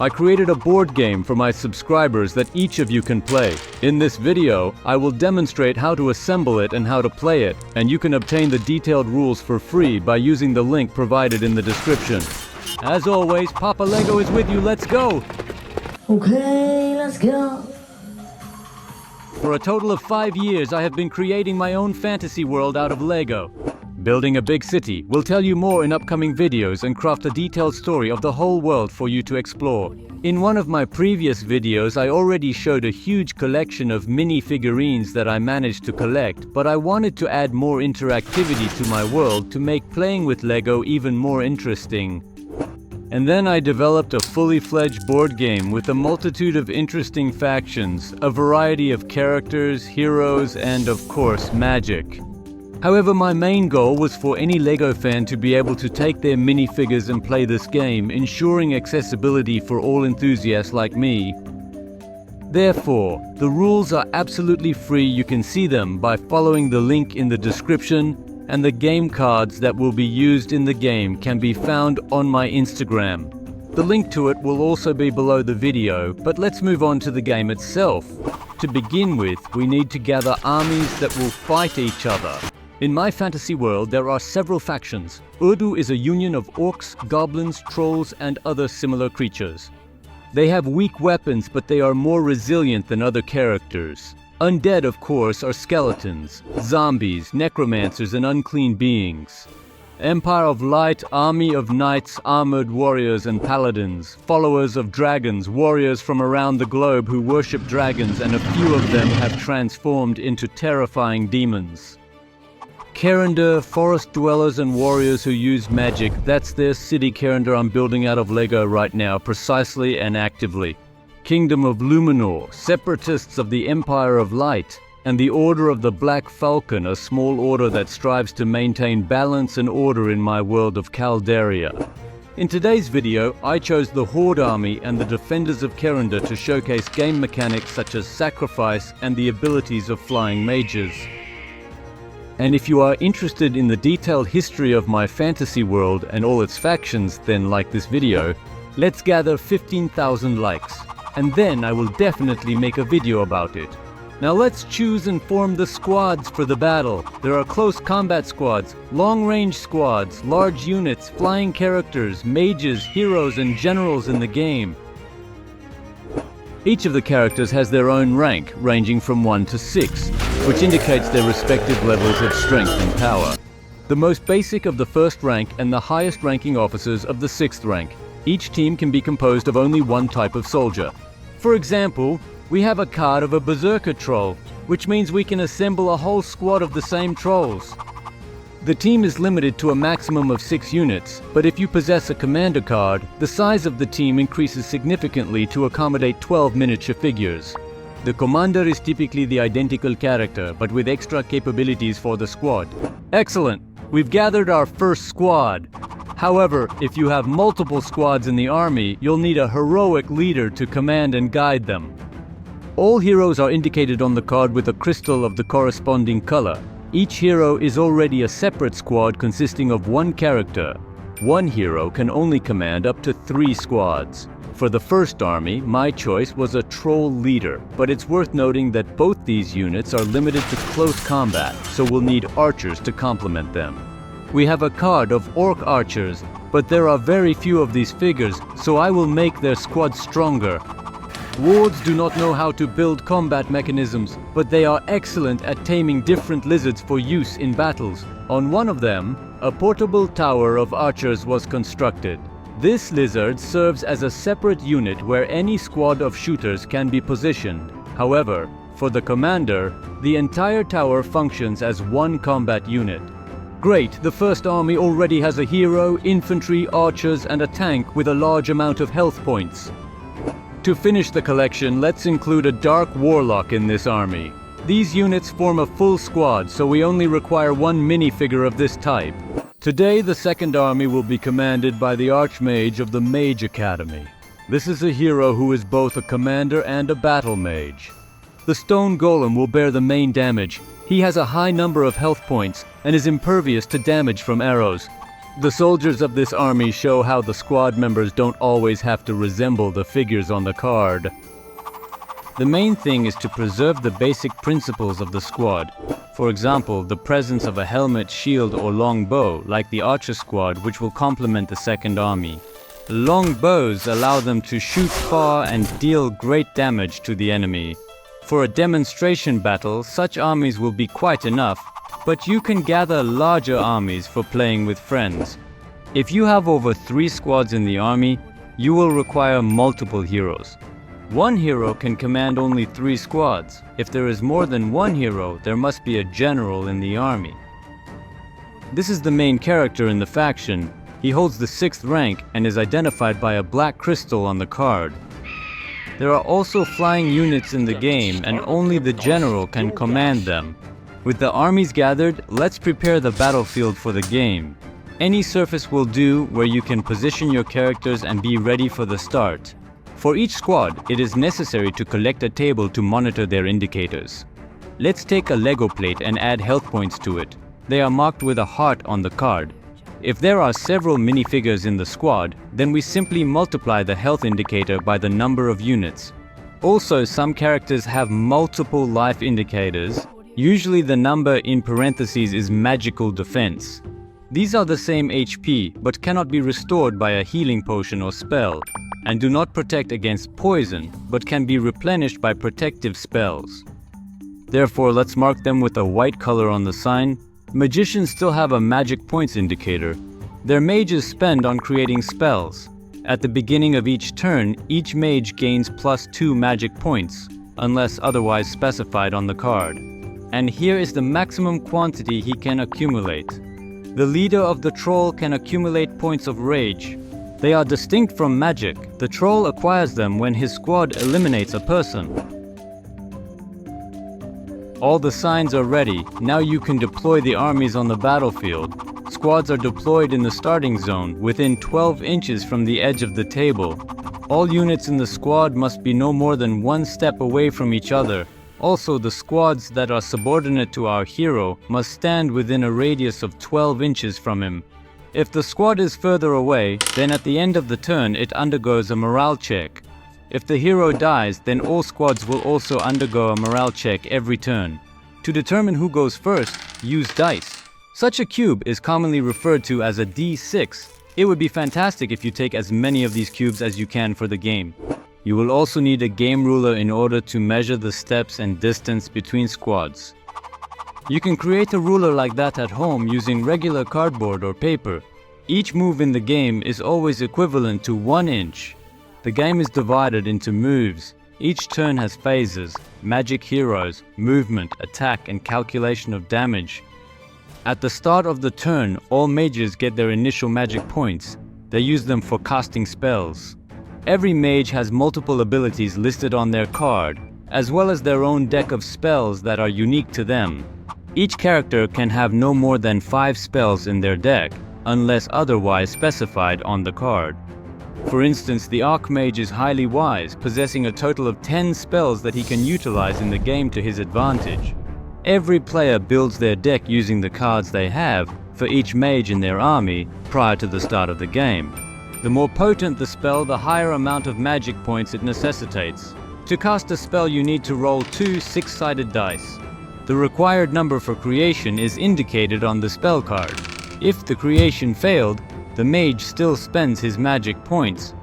I created a board game for my subscribers that each of you can play. In this video, I will demonstrate how to assemble it and how to play it, and you can obtain the detailed rules for free by using the link provided in the description. As always, Papa Lego is with you. Let's go! Okay, let's go. For a total of 5 years, I have been creating my own fantasy world out of Lego. Building a big city. We'll tell you more in upcoming videos and craft a detailed story of the whole world for you to explore. In one of my previous videos, I already showed a huge collection of mini figurines that I managed to collect, but I wanted to add more interactivity to my world to make playing with Lego even more interesting. And then I developed a fully fledged board game with a multitude of interesting factions, a variety of characters, heroes, and of course, magic. However, my main goal was for any Lego fan to be able to take their minifigures and play this game, ensuring accessibility for all enthusiasts like me. Therefore, the rules are absolutely free. You can see them by following the link in the description, and the game cards that will be used in the game can be found on my Instagram. The link to it will also be below the video, but let's move on to the game itself. To begin with, we need to gather armies that will fight each other. In my fantasy world, there are several factions. Urdu is a union of orcs, goblins, trolls, and other similar creatures. They have weak weapons, but they are more resilient than other characters. Undead, of course, are skeletons, zombies, necromancers, and unclean beings. Empire of Light, army of knights, armored warriors, and paladins. Followers of dragons, warriors from around the globe who worship dragons, and a few of them have transformed into terrifying demons. Kerender, forest dwellers and warriors who use magic. That's their city Kerender I'm building out of Lego right now, precisely and actively. Kingdom of Luminor, separatists of the Empire of Light, and the Order of the Black Falcon, a small order that strives to maintain balance and order in my world of Calderia. In today's video, I chose the Horde Army and the Defenders of Kerender to showcase game mechanics such as sacrifice and the abilities of flying mages. And if you are interested in the detailed history of my fantasy world and all its factions, then like this video. Let's gather 15,000 likes, and then I will definitely make a video about it. Now let's choose and form the squads for the battle. There are close combat squads, long-range squads, large units, flying characters, mages, heroes, and generals in the game. Each of the characters has their own rank, ranging from 1 to 6, which indicates their respective levels of strength and power. The most basic of the 1st rank and the highest ranking officers of the 6th rank. Each team can be composed of only one type of soldier. For example, we have a card of a berserker troll, which means we can assemble a whole squad of the same trolls. The team is limited to a maximum of 6 units, but if you possess a commander card, the size of the team increases significantly to accommodate 12 miniature figures. The commander is typically the identical character, but with extra capabilities for the squad. Excellent! We've gathered our first squad. However, if you have multiple squads in the army, you'll need a heroic leader to command and guide them. All heroes are indicated on the card with a crystal of the corresponding color. Each hero is already a separate squad consisting of one character. One hero can only command up to 3 squads. For the first army, my choice was a troll leader, but it's worth noting that both these units are limited to close combat, so we'll need archers to complement them. We have a card of orc archers, but there are very few of these figures, so I will make their squad stronger. Wards do not know how to build combat mechanisms, but they are excellent at taming different lizards for use in battles. On one of them, a portable tower of archers was constructed. This lizard serves as a separate unit where any squad of shooters can be positioned. However, for the commander, the entire tower functions as one combat unit. Great, the first army already has a hero, infantry, archers, and a tank with a large amount of health points. To finish the collection, let's include a dark warlock in this army. These units form a full squad, so we only require one minifigure of this type. Today, the second army will be commanded by the Archmage of the Mage Academy. This is a hero who is both a commander and a battle mage. The stone golem will bear the main damage. He has a high number of health points and is impervious to damage from arrows. The soldiers of this army show how the squad members don't always have to resemble the figures on the card. The main thing is to preserve the basic principles of the squad. For example, the presence of a helmet, shield or long bow, like the archer squad, which will complement the second army. Long bows allow them to shoot far and deal great damage to the enemy. For a demonstration battle, such armies will be quite enough, but you can gather larger armies for playing with friends. If you have over 3 squads in the army, you will require multiple heroes. One hero can command only 3 squads. If there is more than one hero, there must be a general in the army. This is the main character in the faction. He holds the 6th rank and is identified by a black crystal on the card. There are also flying units in the game, and only the general can command them. With the armies gathered, let's prepare the battlefield for the game. Any surface will do where you can position your characters and be ready for the start. For each squad, it is necessary to collect a table to monitor their indicators. Let's take a Lego plate and add health points to it. They are marked with a heart on the card. If there are several minifigures in the squad, then we simply multiply the health indicator by the number of units. Also, some characters have multiple life indicators. Usually the number in parentheses is magical defense. These are the same HP, but cannot be restored by a healing potion or spell, and do not protect against poison, but can be replenished by protective spells. Therefore, let's mark them with a white color on the sign. Magicians still have a magic points indicator. Their mages spend on creating spells. At the beginning of each turn, each mage gains +2 magic points, unless otherwise specified on the card. And here is the maximum quantity he can accumulate. The leader of the troll can accumulate points of rage. They are distinct from magic. The troll acquires them when his squad eliminates a person. All the signs are ready. Now you can deploy the armies on the battlefield. Squads are deployed in the starting zone, within 12 inches from the edge of the table. All units in the squad must be no more than 1 step away from each other. Also, the squads that are subordinate to our hero must stand within a radius of 12 inches from him. If the squad is further away, then at the end of the turn it undergoes a morale check. If the hero dies, then all squads will also undergo a morale check every turn. To determine who goes first, use dice. Such a cube is commonly referred to as a D6. It would be fantastic if you take as many of these cubes as you can for the game. You will also need a game ruler in order to measure the steps and distance between squads. You can create a ruler like that at home using regular cardboard or paper. Each move in the game is always equivalent to 1 inch. The game is divided into moves. Each turn has phases, magic heroes, movement, attack, and calculation of damage. At the start of the turn, all mages get their initial magic points. They use them for casting spells. Every mage has multiple abilities listed on their card, as well as their own deck of spells that are unique to them. Each character can have no more than 5 spells in their deck, unless otherwise specified on the card. For instance, the Archmage is highly wise, possessing a total of 10 spells that he can utilize in the game to his advantage. Every player builds their deck using the cards they have for each mage in their army prior to the start of the game. The more potent the spell, the higher amount of magic points it necessitates. To cast a spell, you need to roll 2 6-sided dice. The required number for creation is indicated on the spell card. If the creation failed, the mage still spends his magic points.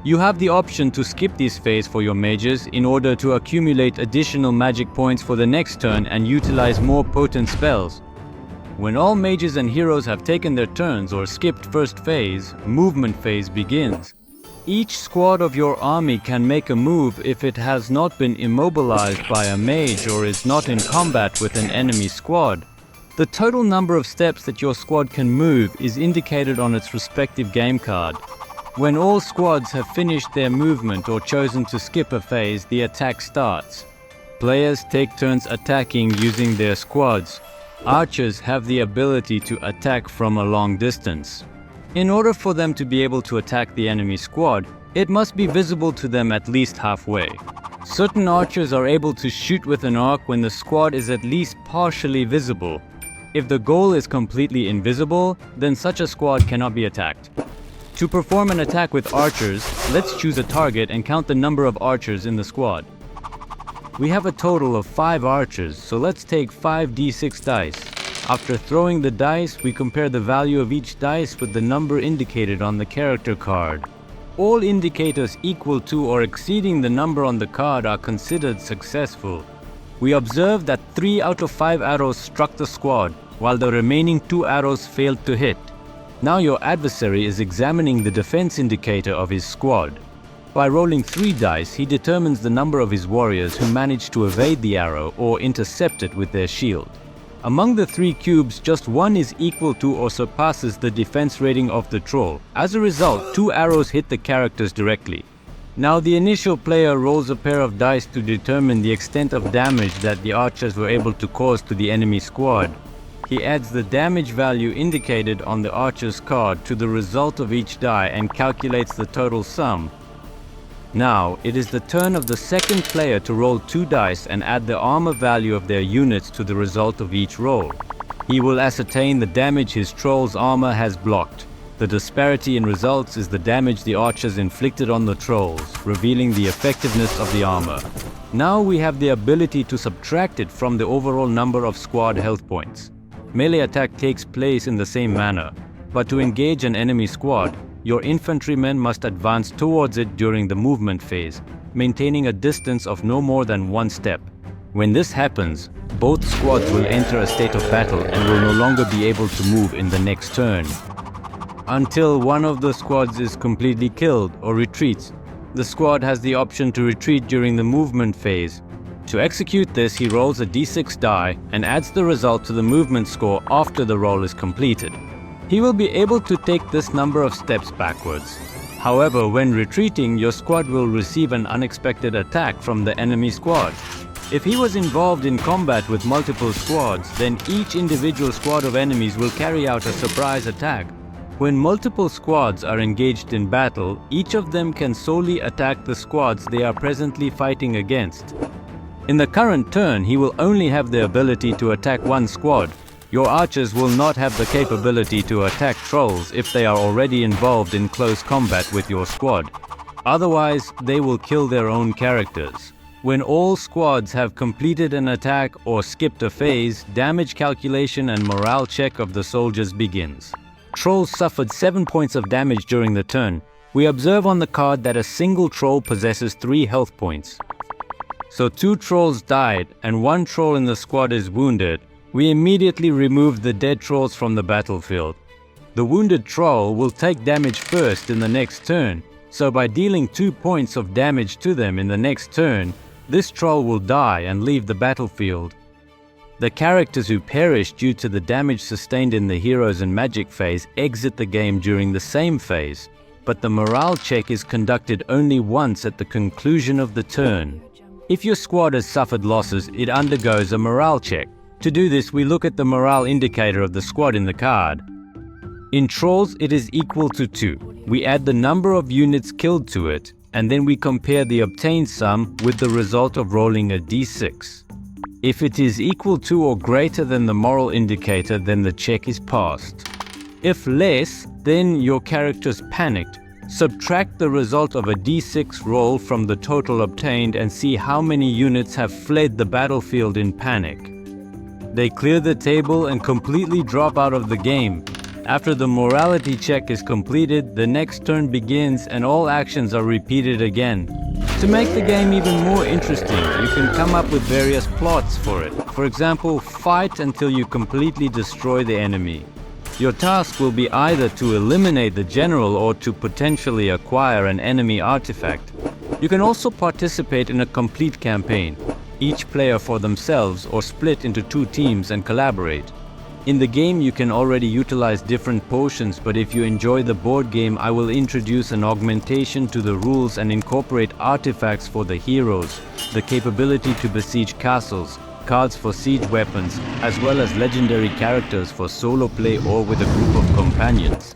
You have the option to skip this phase for your mages in order to accumulate additional magic points for the next turn and utilize more potent spells. When all mages and heroes have taken their turns or skipped first phase, movement phase begins. Each squad of your army can make a move if it has not been immobilized by a mage or is not in combat with an enemy squad. The total number of steps that your squad can move is indicated on its respective game card. When all squads have finished their movement or chosen to skip a phase, the attack starts. Players take turns attacking using their squads. Archers have the ability to attack from a long distance. In order for them to be able to attack the enemy squad, it must be visible to them at least halfway. Certain archers are able to shoot with an arc when the squad is at least partially visible. If the goal is completely invisible, then such a squad cannot be attacked. To perform an attack with archers, let's choose a target and count the number of archers in the squad. We have a total of 5 archers, so let's take 5d6 dice. After throwing the dice, we compare the value of each dice with the number indicated on the character card. All indicators equal to or exceeding the number on the card are considered successful. We observe that 3 out of 5 arrows struck the squad, while the remaining 2 arrows failed to hit. Now your adversary is examining the defense indicator of his squad. By rolling 3 dice, he determines the number of his warriors who managed to evade the arrow or intercept it with their shield. Among the 3 cubes, just 1 is equal to or surpasses the defense rating of the troll. As a result, 2 arrows hit the characters directly. Now the initial player rolls a pair of dice to determine the extent of damage that the archers were able to cause to the enemy squad. He adds the damage value indicated on the archer's card to the result of each die and calculates the total sum. Now, it is the turn of the second player to roll 2 dice and add the armor value of their units to the result of each roll. He will ascertain the damage his troll's armor has blocked. The disparity in results is the damage the archers inflicted on the trolls, revealing the effectiveness of the armor. Now we have the ability to subtract it from the overall number of squad health points. Melee attack takes place in the same manner, but to engage an enemy squad, your infantrymen must advance towards it during the movement phase, maintaining a distance of no more than 1 step. When this happens, both squads will enter a state of battle and will no longer be able to move in the next turn. Until one of the squads is completely killed or retreats, the squad has the option to retreat during the movement phase. To execute this, he rolls a d6 die and adds the result to the movement score after the roll is completed. He will be able to take this number of steps backwards. However, when retreating, your squad will receive an unexpected attack from the enemy squad. If he was involved in combat with multiple squads, then each individual squad of enemies will carry out a surprise attack. When multiple squads are engaged in battle, each of them can solely attack the squads they are presently fighting against. In the current turn, he will only have the ability to attack 1 squad. Your archers will not have the capability to attack trolls if they are already involved in close combat with your squad. Otherwise, they will kill their own characters. When all squads have completed an attack or skipped a phase, damage calculation and morale check of the soldiers begins. Trolls suffered 7 points of damage during the turn. We observe on the card that a single troll possesses 3 health points. So 2 trolls died and 1 troll in the squad is wounded. We immediately remove the dead trolls from the battlefield. The wounded troll will take damage first in the next turn, so by dealing 2 points of damage to them in the next turn, this troll will die and leave the battlefield. The characters who perish due to the damage sustained in the heroes and magic phase exit the game during the same phase, but the morale check is conducted only once at the conclusion of the turn. If your squad has suffered losses, it undergoes a morale check. To do this, we look at the morale indicator of the squad in the card. In trolls, it is equal to 2. We add the number of units killed to it, and then we compare the obtained sum with the result of rolling a d6. If it is equal to or greater than the moral indicator, then the check is passed. If less, then your character's panicked. Subtract the result of a d6 roll from the total obtained and see how many units have fled the battlefield in panic. They clear the table and completely drop out of the game. After the morality check is completed, the next turn begins and all actions are repeated again. To make the game even more interesting, you can come up with various plots for it. For example, fight until you completely destroy the enemy. Your task will be either to eliminate the general or to potentially acquire an enemy artifact. You can also participate in a complete campaign, each player for themselves or split into 2 teams and collaborate. In the game you can already utilize different potions, but if you enjoy the board game, I will introduce an augmentation to the rules and incorporate artifacts for the heroes, the capability to besiege castles, cards for siege weapons, as well as legendary characters for solo play or with a group of companions.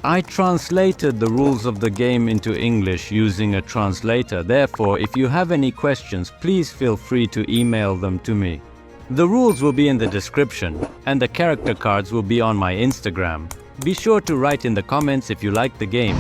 I translated the rules of the game into English using a translator. Therefore, if you have any questions, please feel free to email them to me. The rules will be in the description, and the character cards will be on my Instagram. Be sure to write in the comments if you like the game.